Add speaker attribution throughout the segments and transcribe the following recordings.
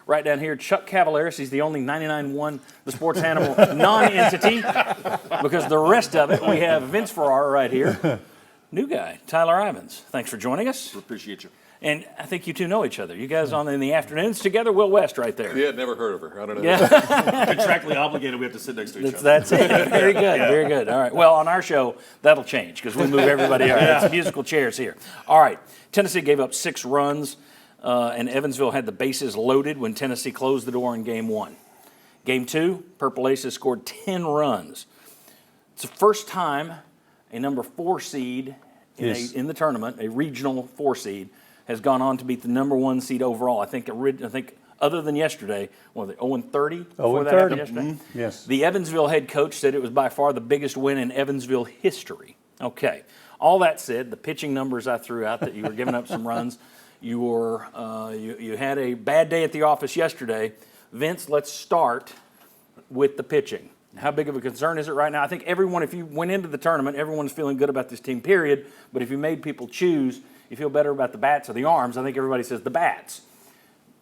Speaker 1: Right down here, Chuck Cavaleris. He's the only 99-1 the sports animal non-entity because the rest of it, we have Vince Ferrara right here. New guy, Tyler Ivins. Thanks for joining us.
Speaker 2: Appreciate you.
Speaker 1: And I think you two know each other. You guys on in the afternoons together. Will West right there.
Speaker 3: Yeah, never heard of her. I don't know.
Speaker 1: Yeah.
Speaker 2: Contractually obligated, we have to sit next to each other.
Speaker 1: That's it. Very good. Very good. All right. Well, on our show, that'll change because we move everybody. All right. It's musical chairs here. All right. Tennessee gave up 6 runs, and Evansville had the bases loaded when Tennessee closed the door in Game 1. Game 2, Purple Aces scored 10 runs. It's the first time a number 4 seed in the tournament, a regional 4 seed, has gone on to beat the number 1 seed overall. I think other than yesterday, what were they, 0-30?
Speaker 4: 0-30.
Speaker 1: Yesterday?
Speaker 4: Yes.
Speaker 1: The Evansville head coach said it was by far the biggest win in Evansville history. Okay. All that said, the pitching numbers I threw out that you were giving up some runs, you had a bad day at the office yesterday. Vince, let's start with the pitching. How big of a concern is it right now? I think everyone, if you went into the tournament, everyone's feeling good about this team, period. But if you made people choose, you feel better about the bats or the arms. I think everybody says the bats.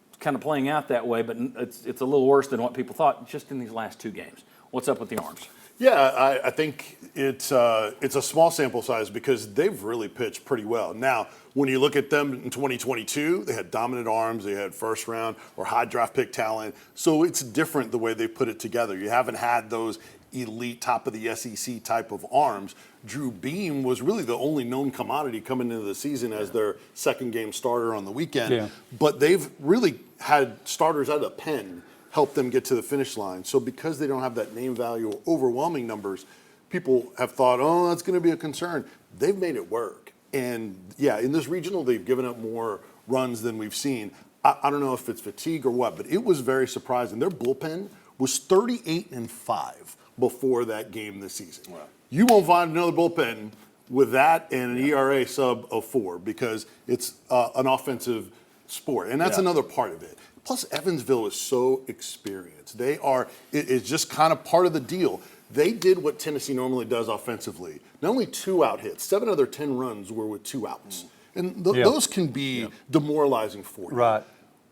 Speaker 1: It's kind of playing out that way, but it's a little worse than what people thought just in these last 2 games. What's up with the arms?
Speaker 5: Yeah, I think it's a small sample size because they've really pitched pretty well. Now, when you look at them in 2022, they had dominant arms, they had first round or high draft pick talent. So it's different the way they put it together. You haven't had those elite top of the SEC type of arms. Drew Beam was really the only known commodity coming into the season as their second game starter on the weekend. Yeah. But they've really had starters out of the pen help them get to the finish line. So because they don't have that name value or overwhelming numbers, people have thought, oh, that's going to be a concern. They've made it work. And yeah, in this regional, they've given up more runs than we've seen. I don't know if it's fatigue or what, but it was very surprising. Their bullpen was 38-5 before that game this season. Wow. You won't find another bullpen with that and an ERA sub of 4 because it's an offensive sport. And that's another part of it. Plus, Evansville is so experienced. It's just kind of part of the deal. They did what Tennessee normally does offensively. Not only 2-out hits, 7 of their 10 runs were with 2 outs. And those can be demoralizing for you.
Speaker 4: Right.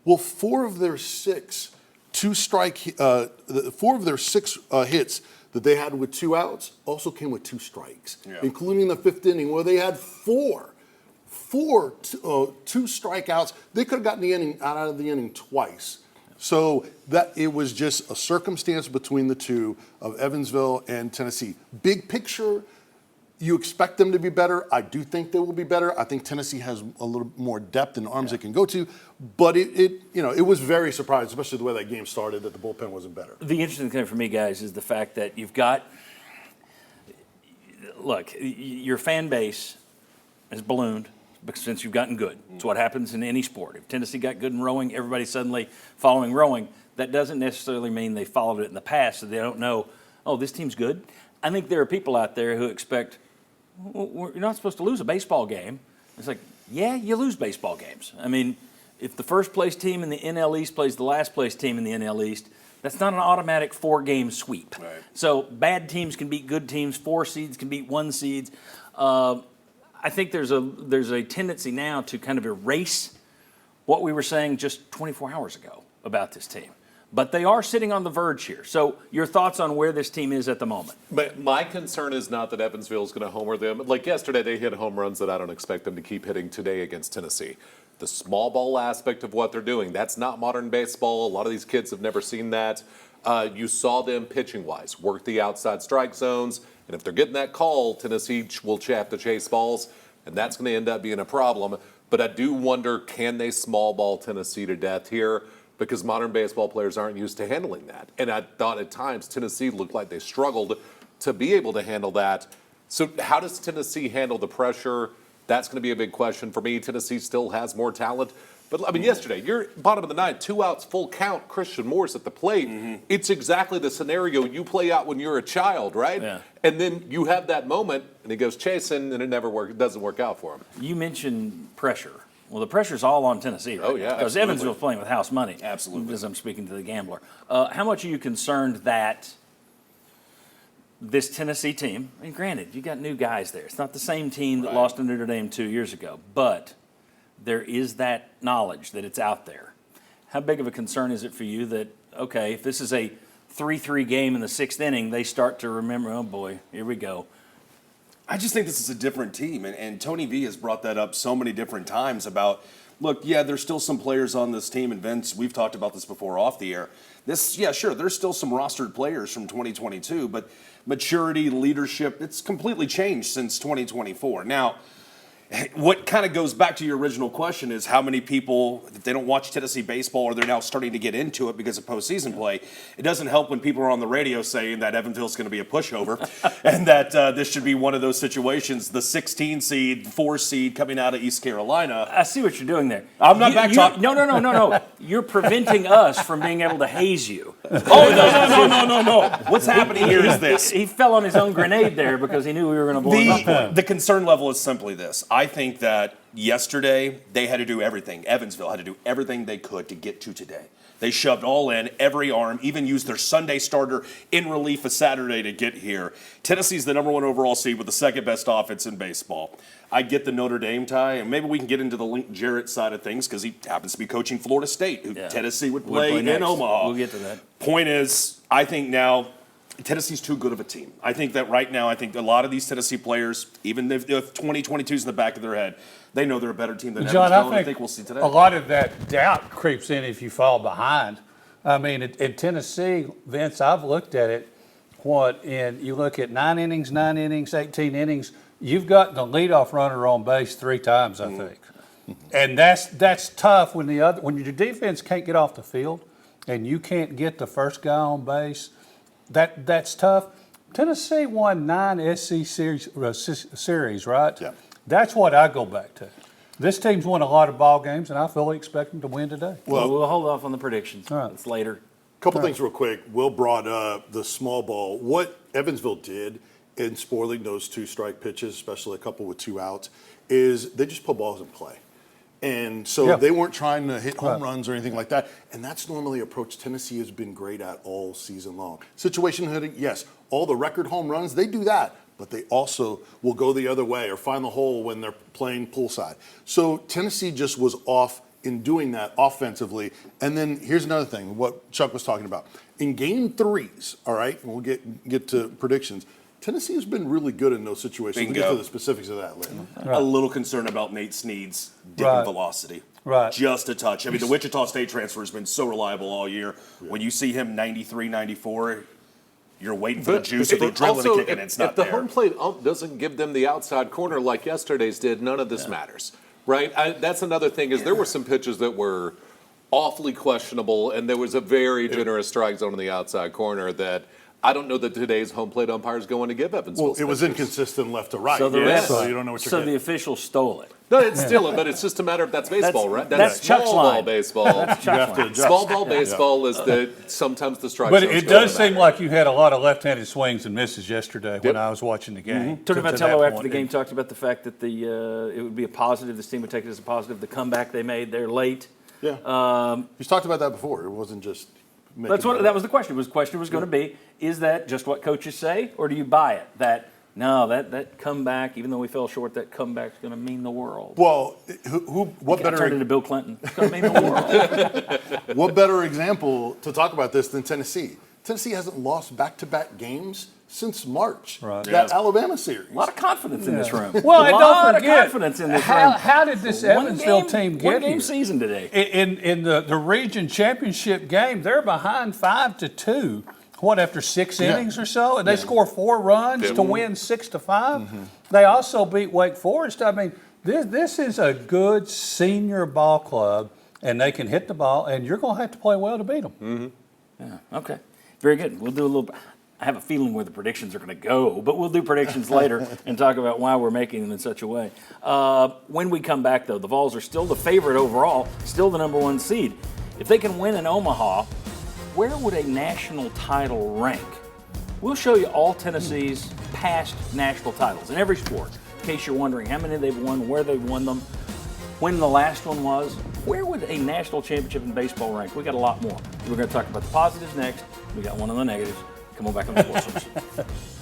Speaker 5: Well, 4 of their 6 hits that they had with 2 outs also came with 2 strikes, including the 5th inning where they had 2 strikeouts. They could have gotten the inning out of the inning twice. So that it was just a circumstance between the two of Evansville and Tennessee. Big picture, you expect them to be better. I do think they will be better. I think Tennessee has a little more depth and arms they can go to. But it was very surprising, especially the way that game started, that the bullpen wasn't better.
Speaker 1: The interesting thing for me, guys, is the fact that you've got – look, your fan base has ballooned since you've gotten good. It's what happens in any sport. If Tennessee got good in rowing, everybody's suddenly following rowing. That doesn't necessarily mean they followed it in the past, so they don't know, oh, this team's good. I think there are people out there who expect, well, you're not supposed to lose a baseball game. It's like, yeah, you lose baseball games. I mean, if the first place team in the NL East plays the last place team in the NL East, that's not an automatic 4-game sweep. Right. So bad teams can beat good teams. 4 seeds can beat 1 seeds. I think there's a tendency now to kind of erase what we were saying just 24 hours ago about this team. But they are sitting on the verge here. So your thoughts on where this team is at the moment?
Speaker 3: But my concern is not that Evansville is going to homer them. Like yesterday, they hit home runs that I don't expect them to keep hitting today against Tennessee. The small ball aspect of what they're doing, that's not modern baseball. A lot of these kids have never seen that. You saw them pitching-wise work the outside strike zones. And if they're getting that call, Tennessee will have to chase balls, and that's going to end up being a problem. But I do wonder, can they small ball Tennessee to death here? Because modern baseball players aren't used to handling that. And I thought at times Tennessee looked like they struggled to be able to handle that. So how does Tennessee handle the pressure? That's going to be a big question for me. Tennessee still has more talent. But, I mean, yesterday, you're bottom of the 9th, 2 outs, full count, Christian Morris at the plate. Mm-hmm. It's exactly the scenario you play out when you're a child, right? Yeah. And then you have that moment, and he goes chasing, and it doesn't work out for him.
Speaker 1: You mentioned pressure. Well, the pressure's all on Tennessee, right?
Speaker 3: Oh, yeah.
Speaker 1: Because Evansville's playing with house money.
Speaker 2: Absolutely.
Speaker 1: As I'm speaking to the gambler. How much are you concerned that this Tennessee team, I mean, granted, you got new guys there. It's not the same team that lost to Notre Dame 2 years ago, but there is that knowledge that it's out there. how big of a concern is it for you that, okay, if this is a 3-3 game in the 6th inning, they start to remember, oh boy, here we go.
Speaker 4: I just think this is a different team, and Tony V has brought that up so many different times about, look, yeah, there's still some players on this team, and Vince, we've talked about this before off the air. Yeah, sure, there's still some rostered players from 2022, but maturity, leadership, it's completely changed since 2024. Now, what kind of goes back to your original question is how many people, if they don't watch Tennessee baseball or they're now starting to get into it because of postseason play, it doesn't help when people are on the radio saying that Evansville's going to be a pushover and that this should be one of those situations, the 16 seed, 4 seed coming out of East Carolina.
Speaker 1: I see what you're doing there.
Speaker 4: I'm not back talking.
Speaker 1: No. You're preventing us from being able to haze you.
Speaker 4: Oh, no. What's happening here is this.
Speaker 1: He fell on his own grenade there because he knew we were going to blow him up.
Speaker 4: The concern level is simply this. I think that yesterday they had to do everything. Evansville had to do everything they could to get to today. They shoved all in, every arm, even used their Sunday starter in relief of Saturday to get here. Tennessee's the number 1 overall seed with the 2nd best offense in baseball. I get the Notre Dame tie, and maybe we can get into the Link Jarrett side of things because he happens to be coaching Florida State, who Tennessee would play in Omaha.
Speaker 1: We'll get to that.
Speaker 4: Point is, I think now Tennessee's too good of a team. I think that right now, I think a lot of these Tennessee players, even if 2022 is in the back of their head, they know they're a better team than
Speaker 6: John,
Speaker 4: Evansville, and
Speaker 6: I
Speaker 4: I think we'll see today.
Speaker 6: a lot of that doubt creeps in if you fall behind. I mean, in Tennessee, Vince, I've looked at it. You look at 9 innings, 18 innings, you've got the leadoff runner on base 3 times, I think. And that's tough when when your defense can't get off the field and you can't get the first guy on base. That's tough. Tennessee won 9 SC series, right?
Speaker 5: Yeah.
Speaker 6: That's what I go back to. This team's won a lot of ball games, and I fully expect them to win today.
Speaker 1: Well, we'll hold off on the predictions.
Speaker 6: All right.
Speaker 1: It's later.
Speaker 5: Couple things real quick. Will brought up the small ball. What Evansville did in spoiling those 2-strike pitches, especially a couple with 2 outs, is they just put balls in play. And so they weren't trying to hit home runs or anything like that. And that's normally an approach Tennessee has been great at all season long. Situation hitting, yes. All the record home runs, they do that. But they also will go the other way or find the hole when they're playing poolside. So Tennessee just was off in doing that offensively. And then here's another thing, what Chuck was talking about. In game 3s, all right, and we'll get to predictions, Tennessee has been really good in those situations.
Speaker 4: Bingo.
Speaker 5: We'll get to the specifics of that later.
Speaker 4: A little concern about Nate Snead's dipping velocity.
Speaker 6: Right.
Speaker 4: Just a touch. I mean, the Wichita State transfer has been so reliable all year. Yeah. When you see him 93, 94, you're waiting for the juice of the adrenaline to kick in, and it's not
Speaker 3: there. If the
Speaker 4: there.
Speaker 3: home plate ump doesn't give them the outside corner like yesterday's did, none of this matters, right? That's another thing is there were some pitches that were awfully questionable, and there was a very generous strike zone in the outside corner that I don't know that today's home plate umpire is going to give Evansville.
Speaker 5: Well, it was inconsistent left to right.
Speaker 1: So the refs,
Speaker 5: so you don't know what you're
Speaker 1: so
Speaker 5: getting.
Speaker 1: the officials stole it.
Speaker 3: No, it's still, but it's just a matter of that's baseball, right?
Speaker 1: That's
Speaker 3: small
Speaker 1: Chuck's
Speaker 3: ball
Speaker 1: line.
Speaker 3: baseball.
Speaker 5: You have to adjust.
Speaker 3: Small ball baseball is sometimes the strike
Speaker 6: But
Speaker 3: zone's
Speaker 6: it
Speaker 3: going
Speaker 6: does
Speaker 3: to
Speaker 6: seem
Speaker 3: matter.
Speaker 6: like you had a lot of left-handed swings and misses yesterday when I was watching the game.
Speaker 1: Tony
Speaker 6: To that
Speaker 1: Vitello after
Speaker 6: point.
Speaker 1: the game talked about the fact that it would be a positive. This team would take it as a positive. The comeback they made, they're late.
Speaker 5: Yeah. He's talked about that before. It wasn't just making
Speaker 1: That was the question. The question was going to be: is that just what coaches say, or do you buy it? That comeback, even though we fell short, that comeback's going to mean the world.
Speaker 5: Well, what
Speaker 1: I
Speaker 5: better
Speaker 1: turned into Bill Clinton. It's going to mean the world.
Speaker 5: what better example to talk about this than Tennessee? Tennessee hasn't lost back-to-back games since March.
Speaker 6: Right.
Speaker 5: That Alabama series.
Speaker 1: A lot of confidence in this room.
Speaker 6: Well, and
Speaker 1: a
Speaker 6: don't
Speaker 1: lot
Speaker 6: forget,
Speaker 1: of confidence in this room.
Speaker 6: how did this Evansville team get
Speaker 1: one game
Speaker 6: here?
Speaker 1: season today?
Speaker 6: In the region championship game, they're behind 5-2. After 6 innings or so, and they score 4 runs to win 6-5. They also beat Wake Forest. I mean, this is a good senior ball club, and they can hit the ball, and you're going to have to play well to beat them.
Speaker 1: Yeah, okay. Very good. We'll do a little. I have a feeling where the predictions are going to go, but we'll do predictions later and talk about why we're making them in such a way. When we come back, though, the Vols are still the favorite overall, still the number 1 seed. If they can win in Omaha, where would a national title rank? We'll show you all Tennessee's past national titles in every sport, in case you're wondering how many they've won, where they've won them, when the last one was. Where would a national championship in baseball rank? We got a lot more. We're going to talk about the positives next. We got one of the negatives. Come on back on the Sports Source.